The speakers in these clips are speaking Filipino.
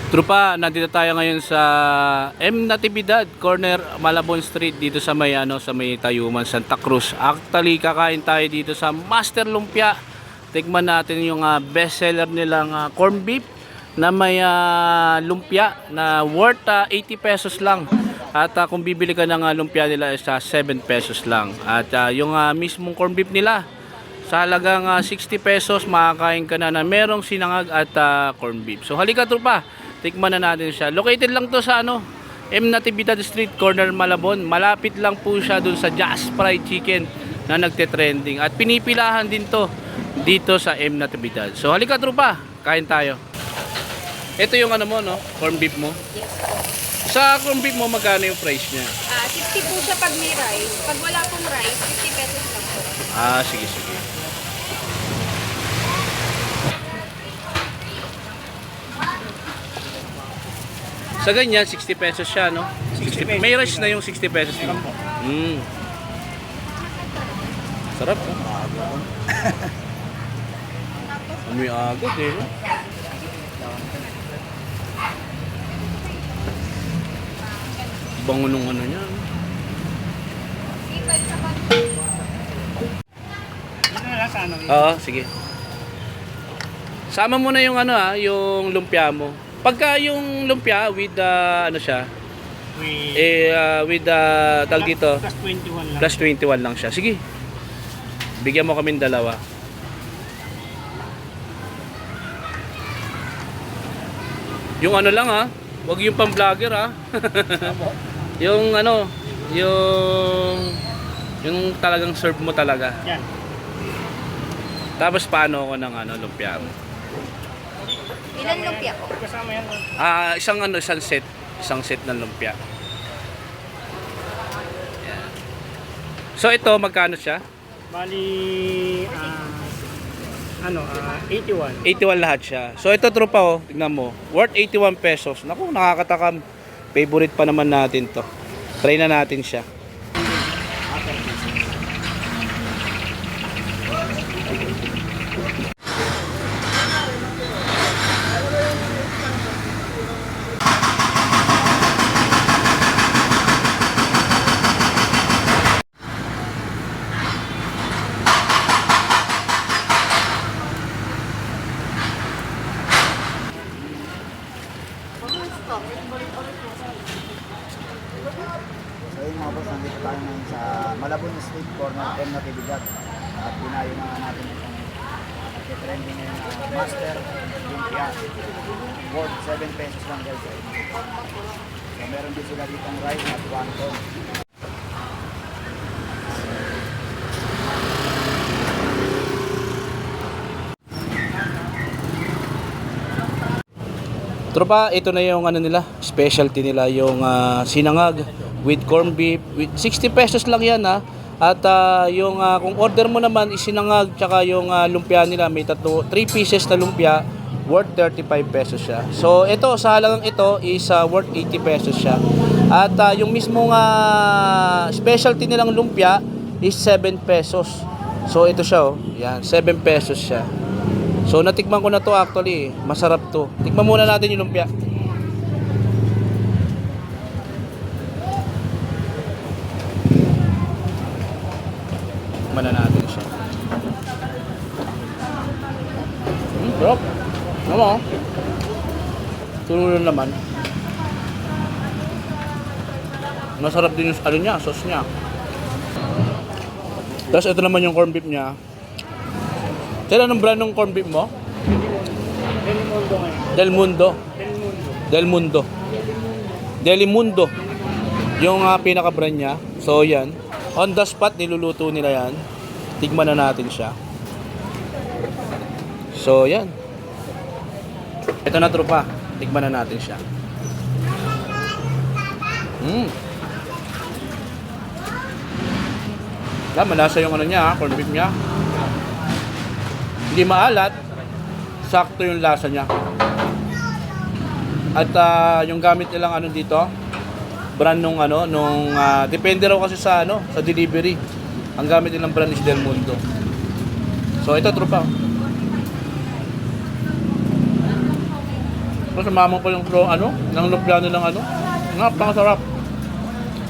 Trupa, nandito tayo ngayon sa M. Natividad, corner Malabon Street dito sa may sa may Tayuman, Santa Cruz. Actually, kakain tayo dito sa Master Lumpia. Tikman natin yung best seller nilang corn beef na may lumpia na worth 80 pesos lang. At kung bibili ka ng lumpia nila is 7 pesos lang. At yung mismong corn beef nila sa halagang 60 pesos makakain ka na merong sinangag at corn beef. So halika trupa, tikman na natin siya. Located lang to sa M. Natividad Street, corner Malabon. Malapit lang po siya dun sa Just Fried Chicken na nagte-trending. At pinipilahan din to dito sa M. Natividad. So halika trupa, kain tayo. Ito yung mo, no? Corn beef mo. Yes. Sa corn beef mo, magkano yung price niya? 60 po siya pag may rice. Pag wala pong rice, 50 pesos lang po. Sige, sige. Sa ganyan, 60 pesos siya, no? 60 pesos. May rice na yung 60 pesos. Sarap, no? May agad, eh. No? Bango nung niya, no? Oo, sige. Sama mo na yung yung lumpia mo. Pagka yung lumpia with siya? With tag dito. Plus 21 lang. Plus 21 lang siya. Sige. Bigyan mo kaming dalawa. Yung lang wag yung pang-vlogger yung yung talagang serve mo talaga. Yan. Tapos paano ako ng lumpia mo? Ilan lumpia po? Kasama yan. Isang set. Isang set ng lumpia. Yan. So ito, magkano siya? Bali, 81. 81 lahat siya. So ito tropa, tignan mo. Worth 81 pesos. Naku, nakakatakam. Favorite pa naman natin to. Try na natin siya. So yun mga boss, nandito tayo ngayon sa Malabon Street, corner M. Natividad. At binayo na natin itong nagtitrending ngayon na Master Lumpia. Worth 7 pesos lang guys. So meron din sila ditong rice at wonton. Tropa, ito na yung nila, specialty nila, yung sinangag with corn beef. With 60 pesos lang yan At yung kung order mo naman isinangag tsaka yung lumpia nila, may 3 pieces na lumpia, worth 35 pesos siya. So ito, sa halagang ito is worth 80 pesos siya. At yung mismong specialty nilang lumpia is 7 pesos. So ito siya, yan, 7 pesos siya. So natikman ko na to actually, masarap to. Tikman muna natin yung lumpia. Tikman na natin siya. Sarap. Ano? Tulo na naman. Masarap din yung niya, sauce niya. Tapos ito naman yung corn beef niya. Kaya anong brand ng corn beef mo? Del Mundo ngayon. Del Mundo. Del Mundo. Del Mundo. Delimundo. Yung pinaka-brand niya. So yan. On the spot niluluto nila yan. Tigman na natin siya. So yan. Ito na trupa. Tigman na natin siya. Malasa yung niya, corn beef niya. Hindi maalat, sakto yung lasa niya. At yung gamit nilang dito, brand nung depende raw kasi sa sa delivery. Ang gamit nilang brand is Del Mundo. So ito tropa. Tapos sumama ko yung ano, ng lumpia nilang ano. Napakasarap.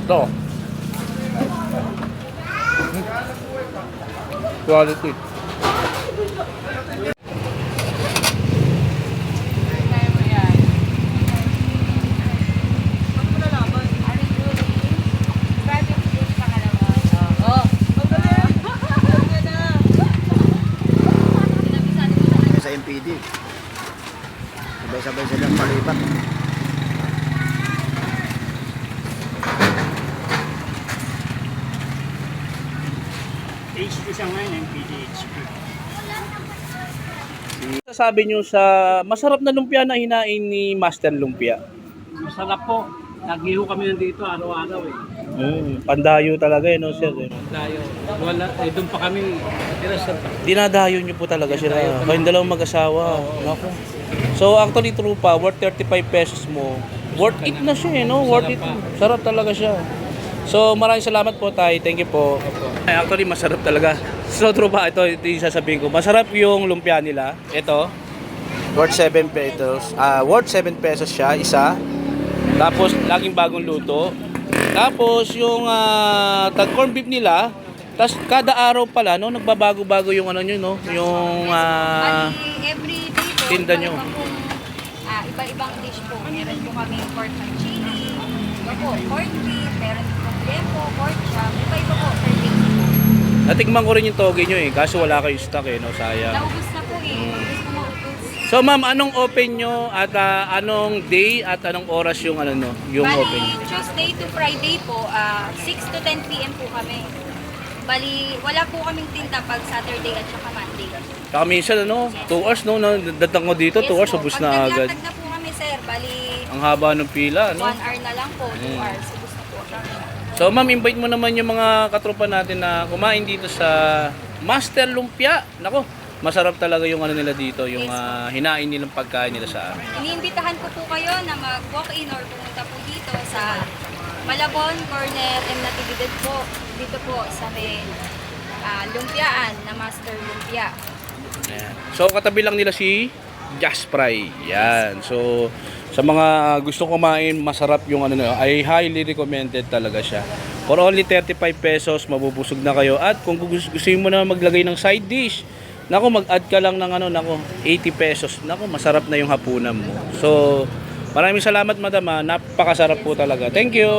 Ito. Quality. Sa MPD. Sabay-sabay silang palipat. HP siya ngayon, MPD HP. Sabi nyo sa masarap na lumpia na hinain ni Master Lumpia. Masarap po. Nagiho kami nandito araw-araw eh. Pandayo talaga no sir. Tayo. Wala, doon pa kami. Tira sa Dinadayo nyo po talaga sila. Kayong dalawang mag-asawa. Naku. So actually true pa, worth 35 pesos mo. Worth it na siya no? Worth it. Sarap talaga siya. So maraming salamat po tayo. Thank you po. Ay, actually masarap talaga. So true pa, ito yung sasabihin ko. Masarap yung lumpia nila. Ito. Worth 7 pesos. Worth 7 pesos siya, isa. Tapos laging bagong luto. Tapos yung tag corn beef nila, tapos kada araw pala no nagbabago-bago yung ano nyo no, yung Every day po, tinda nyo. iba-ibang dish po. Meron po kami pork and chili, iba po, pork beef, meron po lempo, pork chop, iba-iba po per day po. Natikman ko rin yung toge nyo eh, kaso wala kayong stock eh no, sayang. Naubos na po eh. Ubus po maubos. So ma'am, anong open nyo at anong day at anong oras yung ano no, yung open? Bali, Tuesday to Friday po, 6 to 10 p.m. po kami. Bali, wala po kaming tinta pag Saturday at saka Monday. Saka minsan ano, 2 hours no, datang ko dito, 2 hours, po. ubus Pag na agad. naglatag na po kami, sir, bali, Ang haba ng pila 1 no. hour na lang po, 2 hours, ubus na po. So ma'am, invite mo naman yung mga katropa natin na kumain dito sa Master Lumpia. Nako, masarap talaga yung ano nila dito, yung hinain nilang pagkain nila sa amin. Iniimbitahan ko po kayo na mag-walk-in or pumunta po dito sa Malabon, Corner, M. Natividad po. Dito po sa may lumpiaan na Master Lumpia. Ayan. So katabi lang nila si Just Fry. Yan. So sa mga gusto kumain, masarap yung ano na, ay highly recommended talaga siya. For only 35 pesos, mabubusog na kayo. At kung gusto mo na maglagay ng side dish, nako mag-add ka lang ng ano, nako 80 pesos. Nako masarap na yung hapunan mo. So maraming salamat madam, napakasarap po talaga. Thank you.